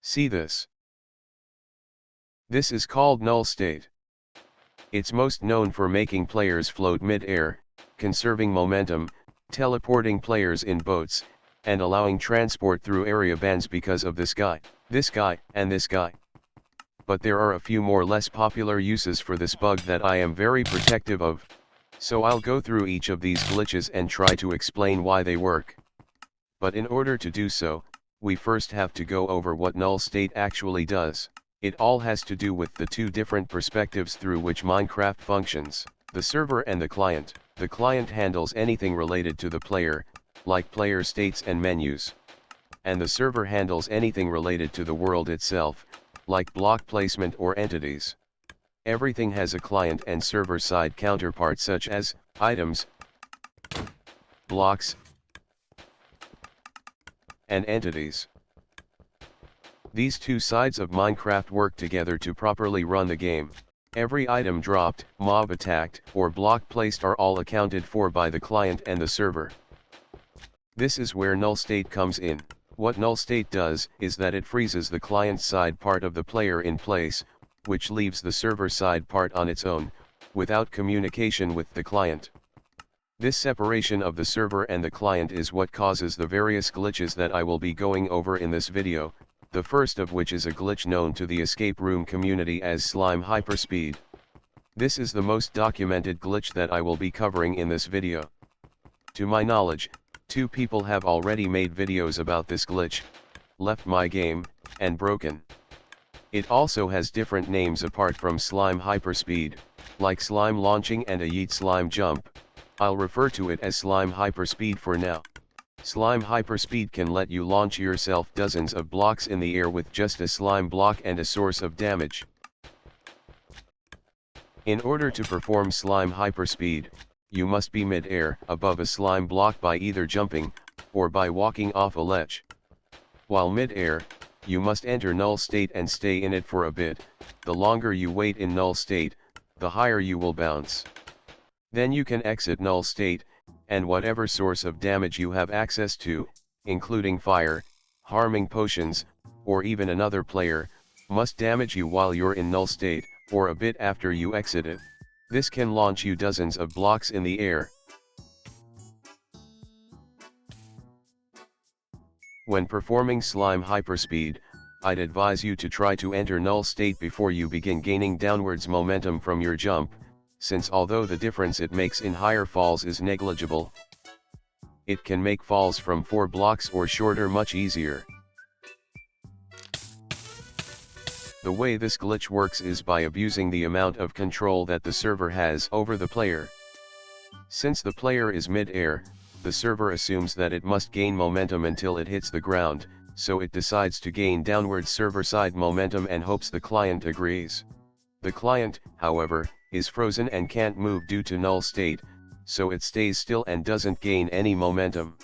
See this. This is called null state. It's most known for making players float mid-air, conserving momentum, teleporting players in boats, and allowing transport through area bands because of this guy, and this guy. But there are a few more less popular uses for this bug that I am very protective of, so I'll go through each of these glitches and try to explain why they work. But in order to do so, we first have to go over what null state actually does. It all has to do with the two different perspectives through which Minecraft functions, the server and the client. The client handles anything related to the player, like player states and menus. And the server handles anything related to the world itself, like block placement or entities. Everything has a client and server-side counterpart such as items, blocks, and entities. These two sides of Minecraft work together to properly run the game. Every item dropped, mob attacked, or block placed are all accounted for by the client and the server. This is where null state comes in. What null state does is that it freezes the client side part of the player in place, which leaves the server side part on its own, without communication with the client. This separation of the server and the client is what causes the various glitches that I will be going over in this video, the first of which is a glitch known to the escape room community as slime hyperspeed. This is the most documented glitch that I will be covering in this video. To my knowledge, 2 people have already made videos about this glitch, left my game, and broken. It also has different names apart from slime hyperspeed, like slime launching and a yeet slime jump. I'll refer to it as slime hyperspeed for now. Slime hyperspeed can let you launch yourself dozens of blocks in the air with just a slime block and a source of damage. In order to perform slime hyperspeed, you must be mid-air above a slime block by either jumping, or by walking off a ledge. While mid-air, you must enter null state and stay in it for a bit. The longer you wait in null state, the higher you will bounce. Then you can exit null state, and whatever source of damage you have access to, including fire, harming potions, or even another player, must damage you while you're in null state, or a bit after you exit it. This can launch you dozens of blocks in the air. When performing slime hyperspeed, I'd advise you to try to enter null state before you begin gaining downwards momentum from your jump, since although the difference it makes in higher falls is negligible, it can make falls from 4 blocks or shorter much easier. The way this glitch works is by abusing the amount of control that the server has over the player. Since the player is mid-air, the server assumes that it must gain momentum until it hits the ground, so it decides to gain downward server-side momentum and hopes the client agrees. The client, however, is frozen and can't move due to null state, so it stays still and doesn't gain any momentum.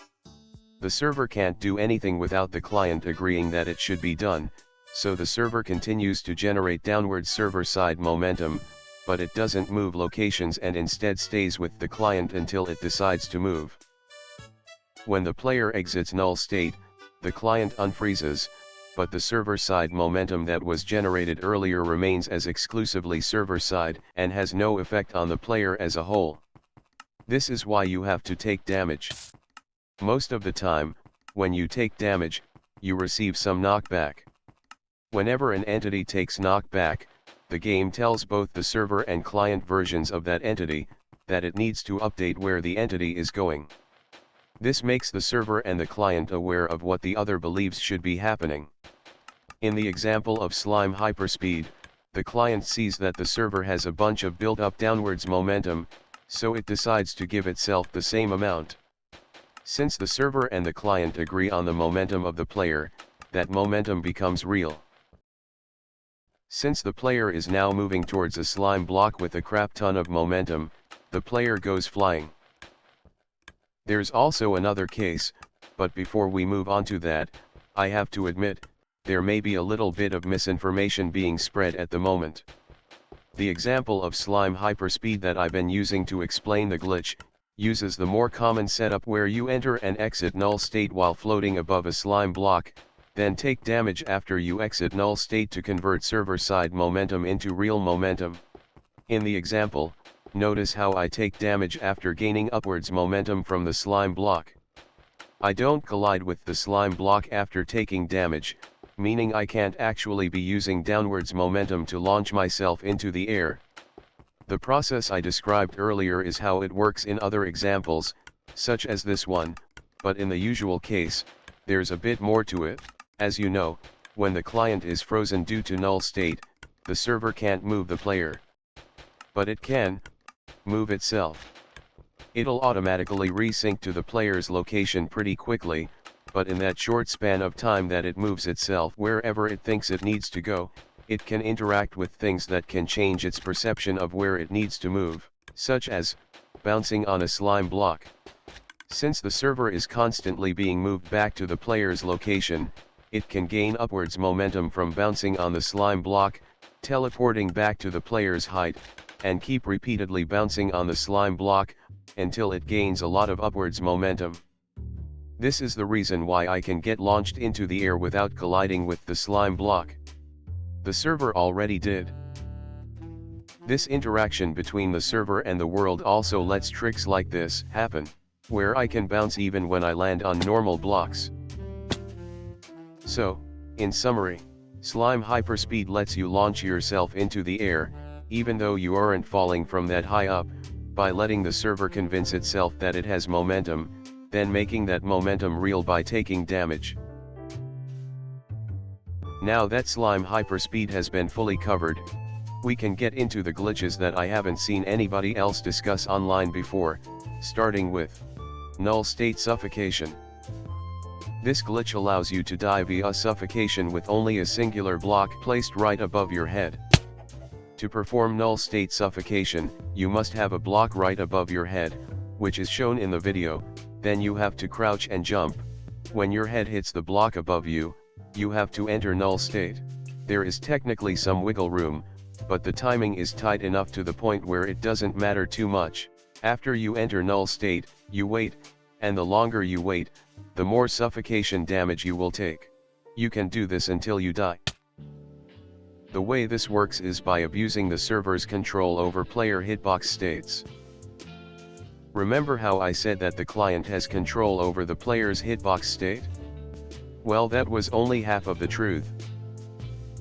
The server can't do anything without the client agreeing that it should be done, so the server continues to generate downward server-side momentum, but it doesn't move locations and instead stays with the client until it decides to move. When the player exits null state, the client unfreezes, but the server-side momentum that was generated earlier remains as exclusively server-side and has no effect on the player as a whole. This is why you have to take damage. Most of the time, when you take damage, you receive some knockback. Whenever an entity takes knockback, the game tells both the server and client versions of that entity that it needs to update where the entity is going. This makes the server and the client aware of what the other believes should be happening. In the example of slime hyperspeed, the client sees that the server has a bunch of built-up downwards momentum, so it decides to give itself the same amount. Since the server and the client agree on the momentum of the player, that momentum becomes real. Since the player is now moving towards a slime block with a crap ton of momentum, the player goes flying. There's also another case, but before we move on to that, I have to admit, there may be a little bit of misinformation being spread at the moment. The example of slime hyperspeed that I've been using to explain the glitch, uses the more common setup where you enter and exit null state while floating above a slime block, Then take damage after you exit null state to convert server-side momentum into real momentum. In the example, notice how I take damage after gaining upwards momentum from the slime block. I don't collide with the slime block after taking damage, meaning I can't actually be using downwards momentum to launch myself into the air. The process I described earlier is how it works in other examples, such as this one, but in the usual case, there's a bit more to it. As you know, when the client is frozen due to null state, the server can't move the player. But it can move itself. It'll automatically resync to the player's location pretty quickly, but in that short span of time that it moves itself wherever it thinks it needs to go, it can interact with things that can change its perception of where it needs to move, such as bouncing on a slime block. Since the server is constantly being moved back to the player's location, it can gain upwards momentum from bouncing on the slime block, teleporting back to the player's height, and keep repeatedly bouncing on the slime block, until it gains a lot of upwards momentum. This is the reason why I can get launched into the air without colliding with the slime block. The server already did. This interaction between the server and the world also lets tricks like this happen, where I can bounce even when I land on normal blocks. So, in summary, slime hyperspeed lets you launch yourself into the air, even though you aren't falling from that high up, by letting the server convince itself that it has momentum, then making that momentum real by taking damage. Now that slime hyperspeed has been fully covered, we can get into the glitches that I haven't seen anybody else discuss online before, starting with null state suffocation. This glitch allows you to die via suffocation with only a singular block placed right above your head. To perform null state suffocation, you must have a block right above your head, which is shown in the video, then you have to crouch and jump. When your head hits the block above you, you have to enter null state. There is technically some wiggle room, but the timing is tight enough to the point where it doesn't matter too much. After you enter null state, you wait, and the longer you wait, the more suffocation damage you will take. You can do this until you die. The way this works is by abusing the server's control over player hitbox states. Remember how I said that the client has control over the player's hitbox state? Well, that was only half of the truth.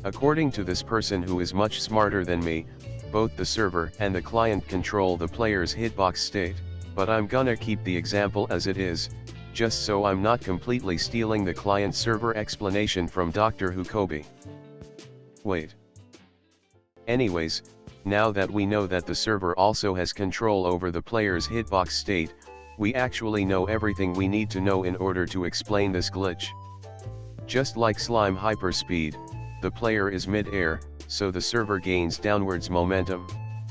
According to this person who is much smarter than me, both the server and the client control the player's hitbox state, but I'm gonna keep the example as it is, just so I'm not completely stealing the client-server explanation from Dr. Hukobi. Wait. Anyways, now that we know that the server also has control over the player's hitbox state, we actually know everything we need to know in order to explain this glitch. Just like slime hyperspeed, the player is mid-air, so the server gains downwards momentum.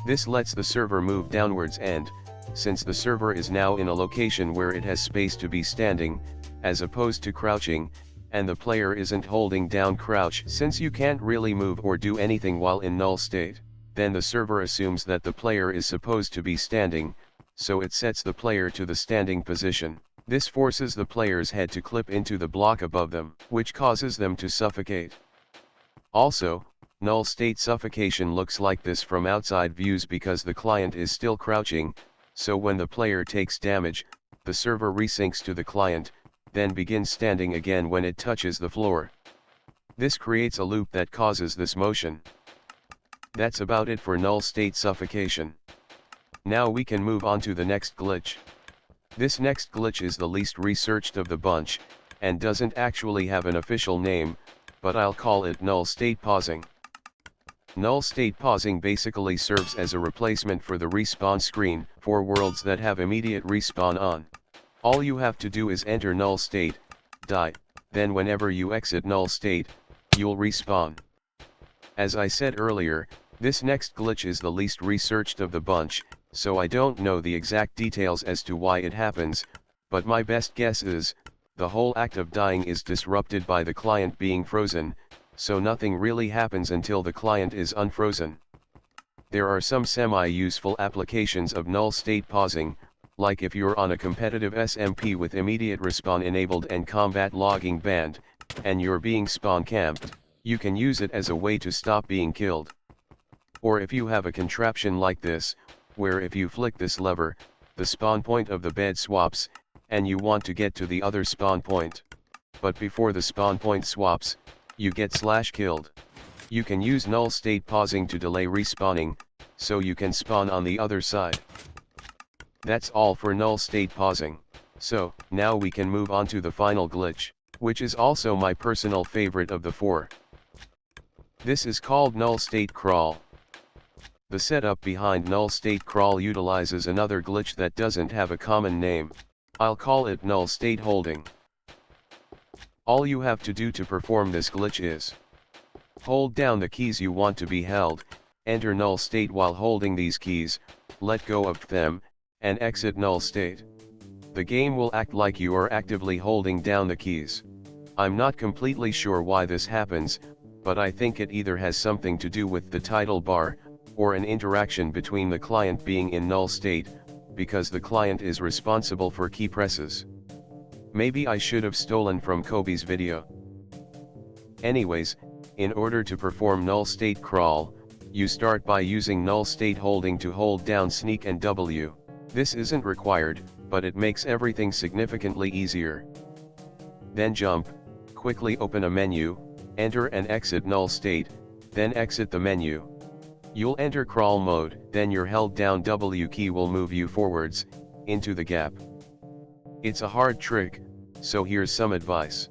This lets the server move downwards and, since the server is now in a location where it has space to be standing, as opposed to crouching, and the player isn't holding down crouch since you can't really move or do anything while in null state, then the server assumes that the player is supposed to be standing, so it sets the player to the standing position. This forces the player's head to clip into the block above them, which causes them to suffocate. Also, null state suffocation looks like this from outside views because the client is still crouching, so when the player takes damage, the server resyncs to the client, then begins standing again when it touches the floor. This creates a loop that causes this motion. That's about it for null state suffocation. Now we can move on to the next glitch. This next glitch is the least researched of the bunch, and doesn't actually have an official name, but I'll call it null state pausing. Null state pausing basically serves as a replacement for the respawn screen for worlds that have immediate respawn on. All you have to do is enter null state, die, then whenever you exit null state, you'll respawn. As I said earlier, this next glitch is the least researched of the bunch, so I don't know the exact details as to why it happens, but my best guess is, the whole act of dying is disrupted by the client being frozen, so nothing really happens until the client is unfrozen. There are some semi-useful applications of null state pausing, like if you're on a competitive SMP with immediate respawn enabled and combat logging banned, and you're being spawn camped, you can use it as a way to stop being killed. Or if you have a contraption like this, where if you flick this lever, the spawn point of the bed swaps, and you want to get to the other spawn point. But before the spawn point swaps, you get /killed. You can use null state pausing to delay respawning, so you can spawn on the other side. That's all for null state pausing. So, now we can move on to the final glitch, which is also my personal favorite of the four. This is called null state crawl. The setup behind null state crawl utilizes another glitch that doesn't have a common name. I'll call it Nullstate Holding. All you have to do to perform this glitch is hold down the keys you want to be held, enter null state while holding these keys, let go of them, and exit null state. The game will act like you are actively holding down the keys. I'm not completely sure why this happens, but I think it either has something to do with the title bar, or an interaction between the client being in null state, because the client is responsible for key presses. Maybe I should have stolen from Kobe's video. Anyways, in order to perform null state crawl, you start by using null state holding to hold down sneak and W. This isn't required, but it makes everything significantly easier. Then jump, quickly open a menu, enter and exit null state, then exit the menu. You'll enter crawl mode, then your held down W key will move you forwards, into the gap. It's a hard trick, so here's some advice.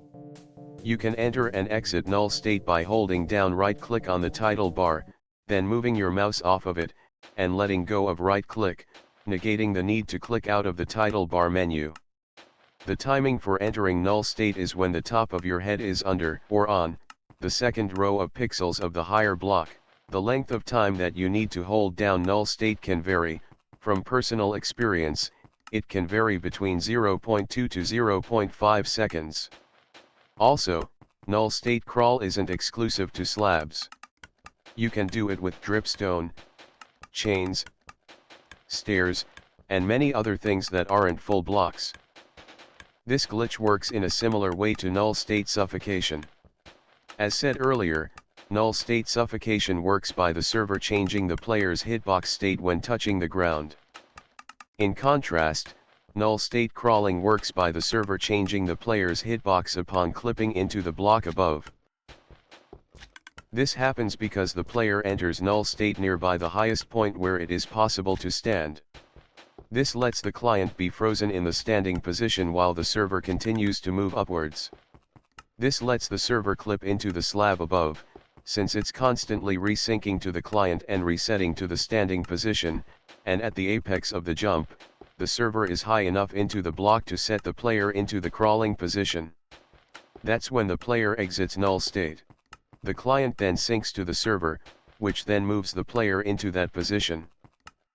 You can enter and exit null state by holding down right click on the title bar, then moving your mouse off of it, and letting go of right click, negating the need to click out of the title bar menu. The timing for entering null state is when the top of your head is under, or on, the second row of pixels of the higher block. The length of time that you need to hold down null state can vary. From personal experience, it can vary between 0.2 to 0.5 seconds. Also, null state crawl isn't exclusive to slabs. You can do it with dripstone, chains, stairs, and many other things that aren't full blocks. This glitch works in a similar way to null state suffocation. As said earlier, null state suffocation works by the server changing the player's hitbox state when touching the ground. In contrast, null state crawling works by the server changing the player's hitbox upon clipping into the block above. This happens because the player enters null state nearby the highest point where it is possible to stand. This lets the client be frozen in the standing position while the server continues to move upwards. This lets the server clip into the slab above, since it's constantly resyncing to the client and resetting to the standing position, and at the apex of the jump, the server is high enough into the block to set the player into the crawling position. That's when the player exits null state. The client then syncs to the server, which then moves the player into that position.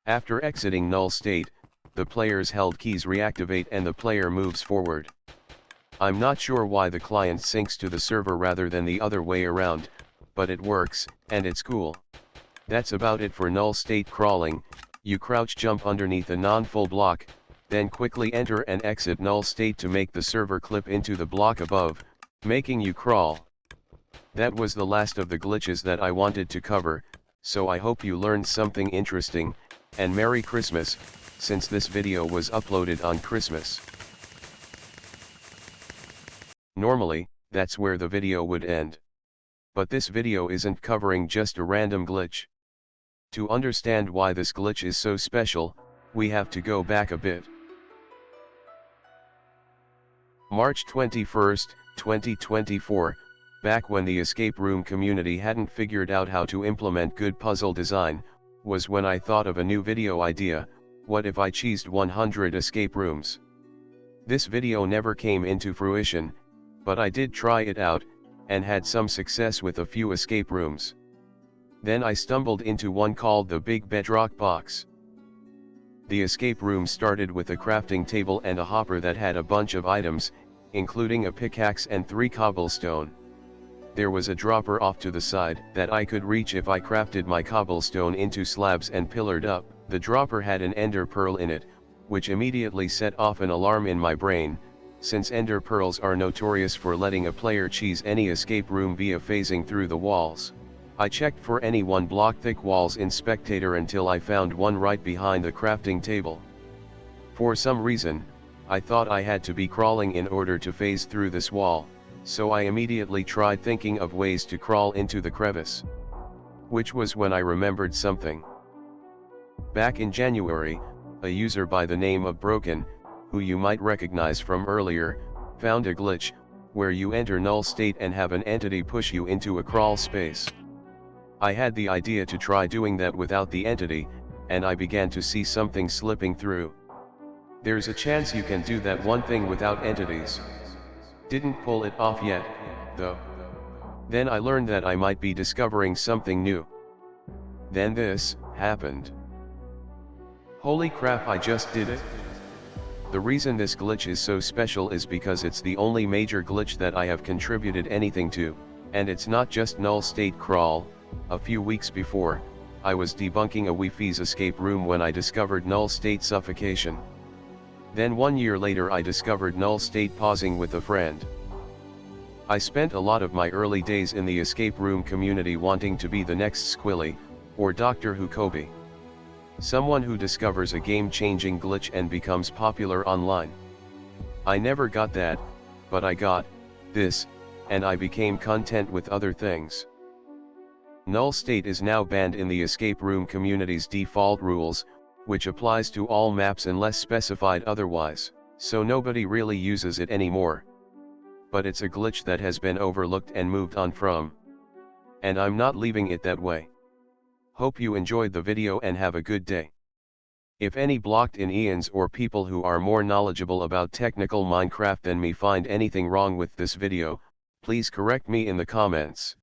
After exiting null state, the player's held keys reactivate and the player moves forward. I'm not sure why the client syncs to the server rather than the other way around, but it works, and it's cool. That's about it for null state crawling. You crouch jump underneath a non-full block, then quickly enter and exit null state to make the server clip into the block above, making you crawl. That was the last of the glitches that I wanted to cover, so I hope you learned something interesting, and Merry Christmas, since this video was uploaded on Christmas. Normally, that's where the video would end. But this video isn't covering just a random glitch. To understand why this glitch is so special, we have to go back a bit. March 21st, 2024, back when the escape room community hadn't figured out how to implement good puzzle design, was when I thought of a new video idea: what if I cheesed 100 escape rooms? This video never came into fruition, but I did try it out, and had some success with a few escape rooms. Then I stumbled into one called the Big Bedrock Box. The escape room started with a crafting table and a hopper that had a bunch of items, including a pickaxe and 3 cobblestone. There was a dropper off to the side that I could reach if I crafted my cobblestone into slabs and pillared up. The dropper had an ender pearl in it, which immediately set off an alarm in my brain, since ender pearls are notorious for letting a player cheese any escape room via phasing through the walls. I checked for any 1 block thick walls in Spectator until I found one right behind the crafting table. For some reason, I thought I had to be crawling in order to phase through this wall, so I immediately tried thinking of ways to crawl into the crevice. Which was when I remembered something. Back in January, a user by the name of Broken, who you might recognize from earlier, found a glitch, where you enter null state and have an entity push you into a crawl space. I had the idea to try doing that without the entity, and I began to see something slipping through. There's a chance you can do that one thing without entities. Didn't pull it off yet, though. Then I learned that I might be discovering something new. Then this happened. Holy crap, I just did it! The reason this glitch is so special is because it's the only major glitch that I have contributed anything to, and it's not just null state crawl. A few weeks before, I was debunking a Wi-Fi's escape room when I discovered null state suffocation. Then 1 year later I discovered null state pausing with a friend. I spent a lot of my early days in the escape room community wanting to be the next Squilly, or Doctor Who Kobe. Someone who discovers a game-changing glitch and becomes popular online. I never got that, but I got this, and I became content with other things. Null state is now banned in the escape room community's default rules, which applies to all maps unless specified otherwise, so nobody really uses it anymore. But it's a glitch that has been overlooked and moved on from. And I'm not leaving it that way. Hope you enjoyed the video and have a good day. If any blocked-in Ians or people who are more knowledgeable about technical Minecraft than me find anything wrong with this video, please correct me in the comments.